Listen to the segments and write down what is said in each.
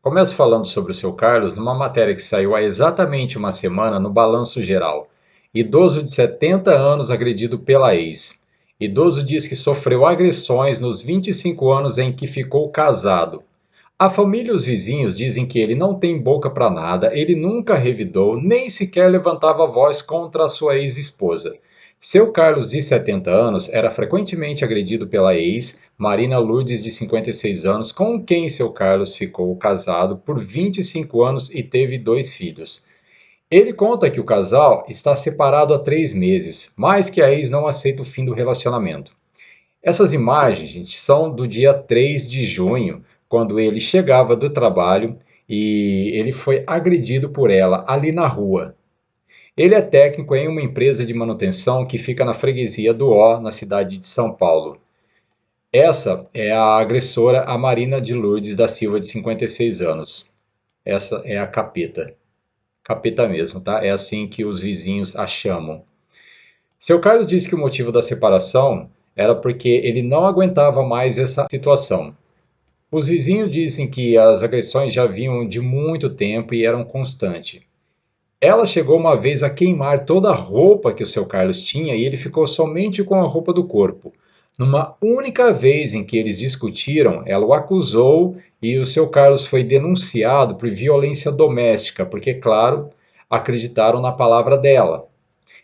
Começo falando sobre o seu Carlos numa matéria que saiu há exatamente uma semana no Balanço Geral. Idoso de 70 anos agredido pela ex. Idoso diz que sofreu agressões nos 25 anos em que ficou casado. A família e os vizinhos dizem que ele não tem boca para nada, ele nunca revidou, nem sequer levantava a voz contra a sua ex-esposa. Seu Carlos, de 70 anos, era frequentemente agredido pela ex, Marina Lourdes, de 56 anos, com quem seu Carlos ficou casado por 25 anos e teve 2 filhos. Ele conta que o casal está separado há 3 meses, mas que a ex não aceita o fim do relacionamento. Essas imagens, gente, são do dia 3 de junho, quando ele chegava do trabalho e ele foi agredido por ela ali na rua. Ele é técnico em uma empresa de manutenção que fica na freguesia do Ó, na cidade de São Paulo. Essa é a agressora, a Marina de Lourdes da Silva, de 56 anos. Essa é a capeta. Capeta mesmo, tá? É assim que os vizinhos a chamam. Seu Carlos disse que o motivo da separação era porque ele não aguentava mais essa situação. Os vizinhos dizem que as agressões já vinham de muito tempo e eram constantes. Ela chegou uma vez a queimar toda a roupa que o seu Carlos tinha e ele ficou somente com a roupa do corpo. Numa única vez em que eles discutiram, ela o acusou e o seu Carlos foi denunciado por violência doméstica, porque, claro, acreditaram na palavra dela.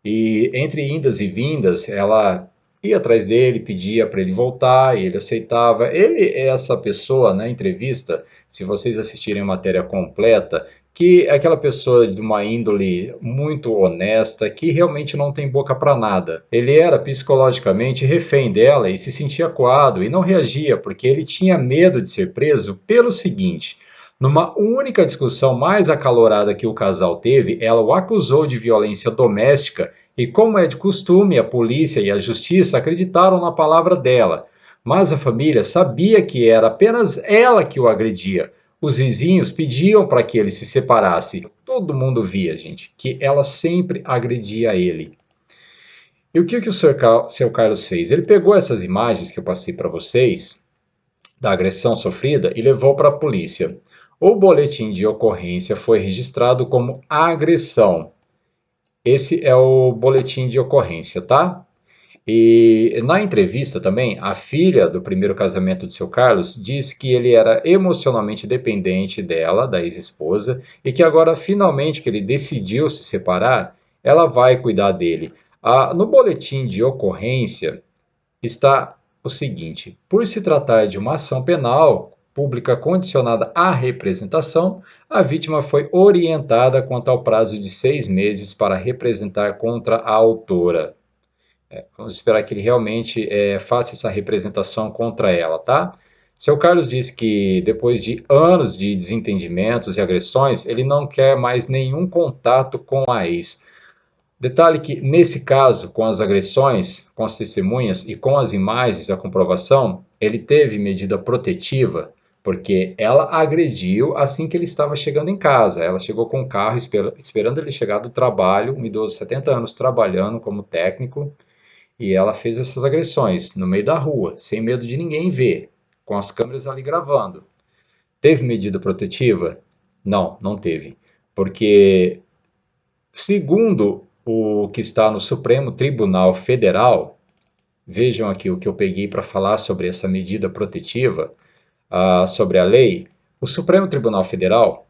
E entre indas e vindas, ela ia atrás dele, pedia para ele voltar, e ele aceitava. Ele é essa pessoa na entrevista, se vocês assistirem a matéria completa, que é aquela pessoa de uma índole muito honesta, que realmente não tem boca para nada. Ele era psicologicamente refém dela e se sentia acuado e não reagia porque ele tinha medo de ser preso pelo seguinte: numa única discussão mais acalorada que o casal teve, ela o acusou de violência doméstica e, como é de costume, a polícia e a justiça acreditaram na palavra dela. Mas a família sabia que era apenas ela que o agredia. Os vizinhos pediam para que ele se separasse. Todo mundo via, gente, que ela sempre agredia ele. E o que o seu Carlos fez? Ele pegou essas imagens que eu passei para vocês, da agressão sofrida, e levou para a polícia. O boletim de ocorrência foi registrado como agressão. Esse é o boletim de ocorrência, tá? E na entrevista também, a filha do primeiro casamento de seu Carlos diz que ele era emocionalmente dependente dela, da ex-esposa, e que agora, finalmente, que ele decidiu se separar, ela vai cuidar dele. No boletim de ocorrência está o seguinte: por se tratar de uma ação penal pública condicionada à representação, a vítima foi orientada quanto ao prazo de 6 meses para representar contra a autora. Vamos esperar que ele realmente faça essa representação contra ela, tá? Seu Carlos disse que depois de anos de desentendimentos e agressões, ele não quer mais nenhum contato com a ex. Detalhe que, nesse caso, com as agressões, com as testemunhas e com as imagens da comprovação, ele teve medida protetiva, porque ela agrediu assim que ele estava chegando em casa. Ela chegou com o carro esperando ele chegar do trabalho, um idoso de 70 anos trabalhando como técnico, e ela fez essas agressões no meio da rua, sem medo de ninguém ver, com as câmeras ali gravando. Teve medida protetiva? Não, não teve. Porque, segundo o que está no Supremo Tribunal Federal, vejam aqui o que eu peguei para falar sobre essa medida protetiva, sobre a lei. O Supremo Tribunal Federal,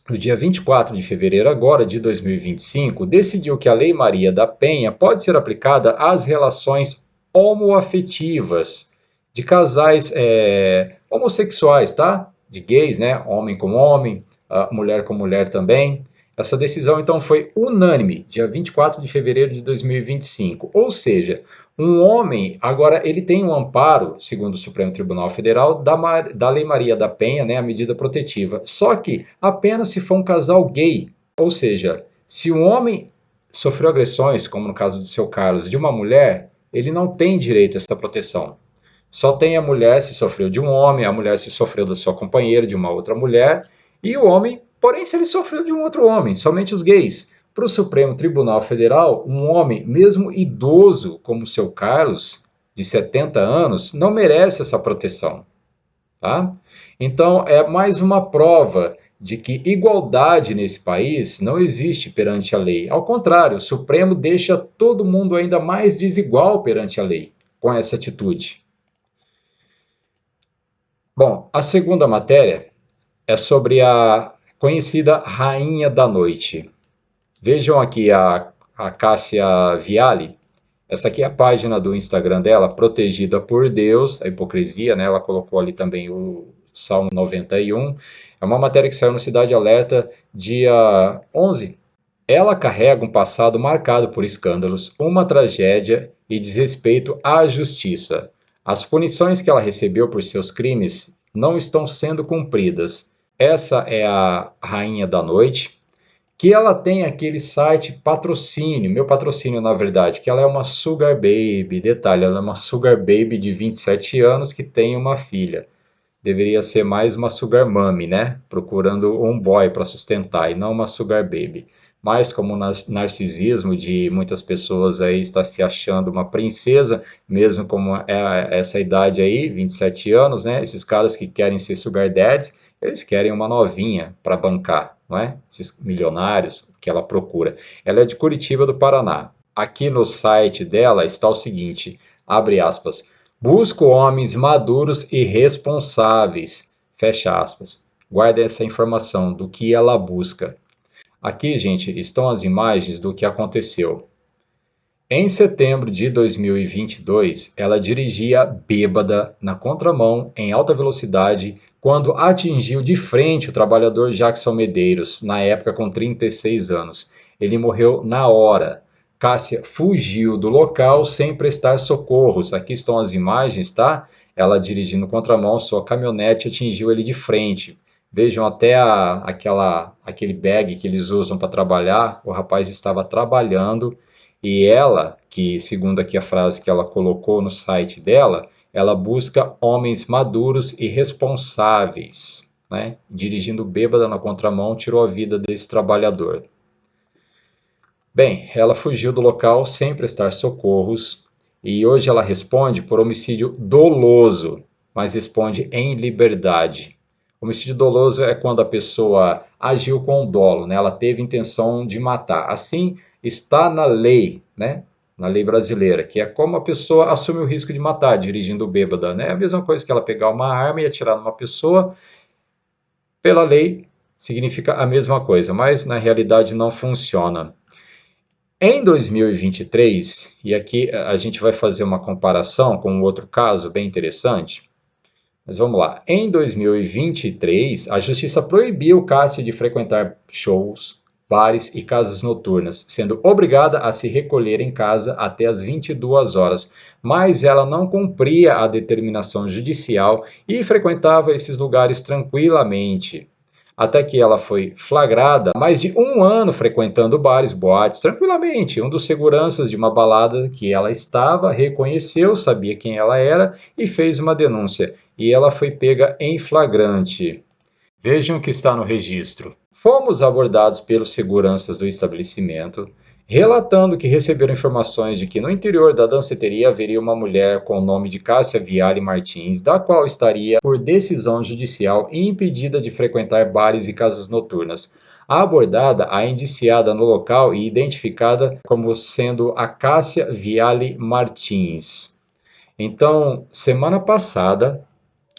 no dia 24 de fevereiro agora de 2025, decidiu que a Lei Maria da Penha pode ser aplicada às relações homoafetivas de casais homossexuais, tá? De gays, né? Homem com homem, mulher com mulher também. Essa decisão, então, foi unânime, dia 24 de fevereiro de 2025. Ou seja, um homem, agora, ele tem um amparo, segundo o Supremo Tribunal Federal, da Lei Maria da Penha, né, a medida protetiva. Só que apenas se for um casal gay. Ou seja, se um homem sofreu agressões, como no caso do seu Carlos, de uma mulher, ele não tem direito a essa proteção. Só tem a mulher se sofreu de um homem, a mulher se sofreu da sua companheira, de uma outra mulher, e o homem, porém, se ele sofreu de um outro homem, somente os gays. Para o Supremo Tribunal Federal, um homem, mesmo idoso como o seu Carlos, de 70 anos, não merece essa proteção. tá? Então, é mais uma prova de que igualdade nesse país não existe perante a lei. Ao contrário, o Supremo deixa todo mundo ainda mais desigual perante a lei com essa atitude. Bom, a segunda matéria é sobre a conhecida Rainha da Noite. Vejam aqui a Cássia Viale. Essa aqui é a página do Instagram dela, Protegida por Deus, a hipocrisia, né? Ela colocou ali também o Salmo 91. É uma matéria que saiu no Cidade Alerta dia 11. Ela carrega um passado marcado por escândalos, uma tragédia e desrespeito à justiça. As punições que ela recebeu por seus crimes não estão sendo cumpridas. Essa é a Rainha da Noite, que ela tem aquele site patrocínio, meu patrocínio na verdade, que ela é uma sugar baby, detalhe, ela é uma sugar baby de 27 anos que tem uma filha. Deveria ser mais uma sugar mommy, né? Procurando um boy para sustentar e não uma sugar baby. Mas como o narcisismo de muitas pessoas aí está se achando uma princesa, mesmo como é essa idade aí, 27 anos, né? Esses caras que querem ser sugar dads, eles querem uma novinha para bancar, não é? Esses milionários que ela procura. Ela é de Curitiba, do Paraná. Aqui no site dela está o seguinte, abre aspas, busco homens maduros e responsáveis, fecha aspas. Guarda essa informação do que ela busca. Aqui, gente, estão as imagens do que aconteceu. Em setembro de 2022, ela dirigia bêbada na contramão em alta velocidade quando atingiu de frente o trabalhador Jackson Medeiros, na época com 36 anos. Ele morreu na hora. Cássia fugiu do local sem prestar socorros. Aqui estão as imagens, tá? Ela dirigindo contramão, sua caminhonete atingiu ele de frente. Vejam até aquele bag que eles usam para trabalhar. O rapaz estava trabalhando e ela, que segundo aqui a frase que ela colocou no site dela, ela busca homens maduros e responsáveis, né? Dirigindo bêbada na contramão, tirou a vida desse trabalhador. Bem, ela fugiu do local sem prestar socorros e hoje ela responde por homicídio doloso, mas responde em liberdade. Homicídio doloso é quando a pessoa agiu com dolo, né? Ela teve intenção de matar. Assim está na lei, né? Na lei brasileira, que é como a pessoa assume o risco de matar, dirigindo bêbada, né? É a mesma coisa que ela pegar uma arma e atirar numa pessoa, pela lei significa a mesma coisa, mas na realidade não funciona. Em 2023, e aqui a gente vai fazer uma comparação com um outro caso bem interessante, mas vamos lá. Em 2023, a justiça proibiu Cássia de frequentar shows, bares e casas noturnas, sendo obrigada a se recolher em casa até as 22 horas, mas ela não cumpria a determinação judicial e frequentava esses lugares tranquilamente. Até que ela foi flagrada mais de um ano frequentando bares, boates, tranquilamente. Um dos seguranças de uma balada que ela estava reconheceu, sabia quem ela era e fez uma denúncia. E ela foi pega em flagrante. Vejam o que está no registro. Fomos abordados pelos seguranças do estabelecimento, relatando que receberam informações de que no interior da danceteria haveria uma mulher com o nome de Cássia Viale Martins, da qual estaria, por decisão judicial, impedida de frequentar bares e casas noturnas. A abordada, a indiciada no local e identificada como sendo a Cássia Viale Martins. Então, semana passada,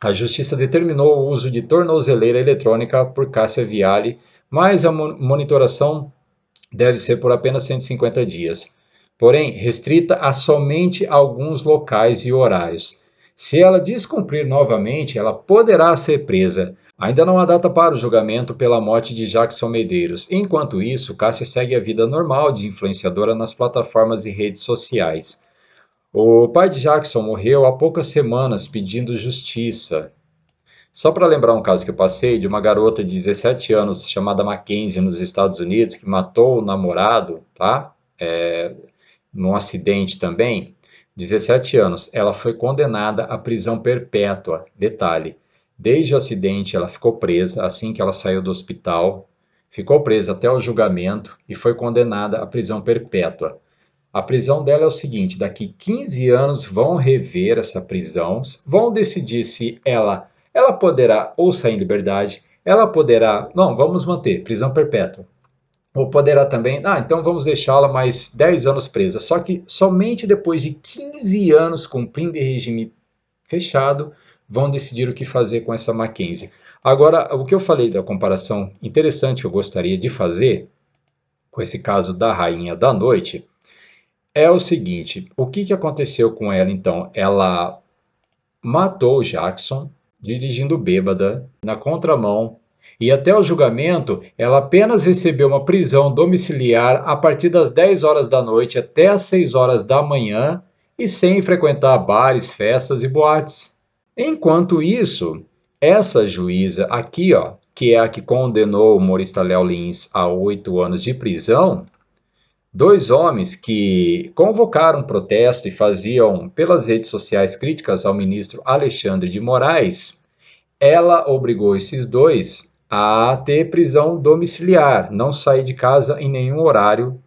a Justiça determinou o uso de tornozeleira eletrônica por Cássia Viale, mas a monitoração deve ser por apenas 150 dias. Porém, restrita a somente alguns locais e horários. Se ela descumprir novamente, ela poderá ser presa. Ainda não há data para o julgamento pela morte de Jackson Medeiros. Enquanto isso, Cássia segue a vida normal de influenciadora nas plataformas e redes sociais. O pai de Jackson morreu há poucas semanas pedindo justiça. Só para lembrar um caso que eu passei de uma garota de 17 anos chamada Mackenzie nos Estados Unidos que matou o namorado, tá? Num acidente também. 17 anos. Ela foi condenada à prisão perpétua. Detalhe: desde o acidente ela ficou presa assim que ela saiu do hospital, ficou presa até o julgamento e foi condenada à prisão perpétua. A prisão dela é o seguinte: daqui 15 anos vão rever essa prisão, vão decidir se ela ela poderá ou sair em liberdade, ela poderá, não, vamos manter, prisão perpétua. Ou poderá também, então vamos deixá-la mais 10 anos presa. Só que somente depois de 15 anos cumprindo em regime fechado, vão decidir o que fazer com essa Mackenzie. Agora, o que eu falei da comparação interessante que eu gostaria de fazer com esse caso da Rainha da Noite é o seguinte: o que aconteceu com ela então? Ela matou o Jackson dirigindo bêbada na contramão. E até o julgamento, ela apenas recebeu uma prisão domiciliar a partir das 10 horas da noite até as 6 horas da manhã e sem frequentar bares, festas e boates. Enquanto isso, essa juíza aqui, ó, que é a que condenou o humorista Léo Lins a 8 anos de prisão, dois homens que convocaram um protesto e faziam pelas redes sociais críticas ao ministro Alexandre de Moraes, ela obrigou esses dois a ter prisão domiciliar, não sair de casa em nenhum horário,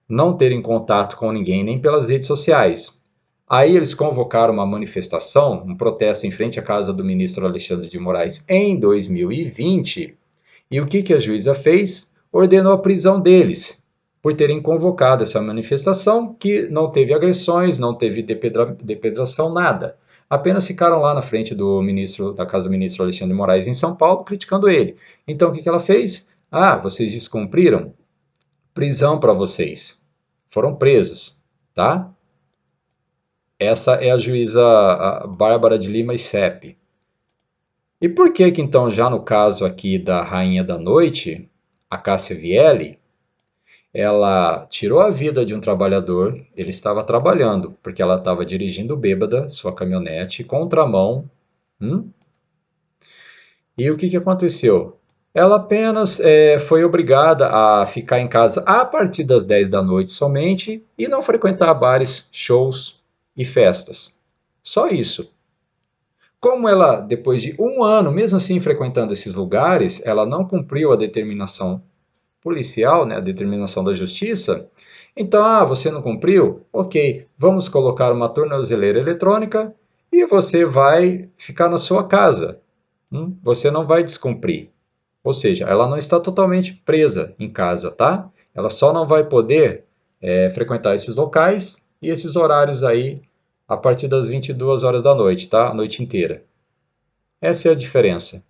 não terem contato com ninguém, nem pelas redes sociais. Aí eles convocaram uma manifestação, um protesto em frente à casa do ministro Alexandre de Moraes em 2020, e o que a juíza fez? Ordenou a prisão deles, por terem convocado essa manifestação que não teve agressões, não teve depredação, nada. Apenas ficaram lá na frente da casa do ministro Alexandre de Moraes em São Paulo, criticando ele. Então o que ela fez? Vocês descumpriram? Prisão para vocês. Foram presos, tá? Essa é a juíza Bárbara de Lima e Sepe. E por que então, já no caso aqui da Rainha da Noite, a Cássia Viele, ela tirou a vida de um trabalhador, ele estava trabalhando, porque ela estava dirigindo bêbada sua caminhonete, contramão. E o que aconteceu? Ela apenas foi obrigada a ficar em casa a partir das 10 da noite somente e não frequentar bares, shows e festas. Só isso. Como ela, depois de um ano, mesmo assim frequentando esses lugares, ela não cumpriu a determinação policial, né, a determinação da justiça, então, você não cumpriu? Ok, vamos colocar uma tornozeleira eletrônica e você vai ficar na sua casa. Você não vai descumprir. Ou seja, ela não está totalmente presa em casa, tá? Ela só não vai poder frequentar esses locais e esses horários aí a partir das 22 horas da noite, tá? A noite inteira. Essa é a diferença.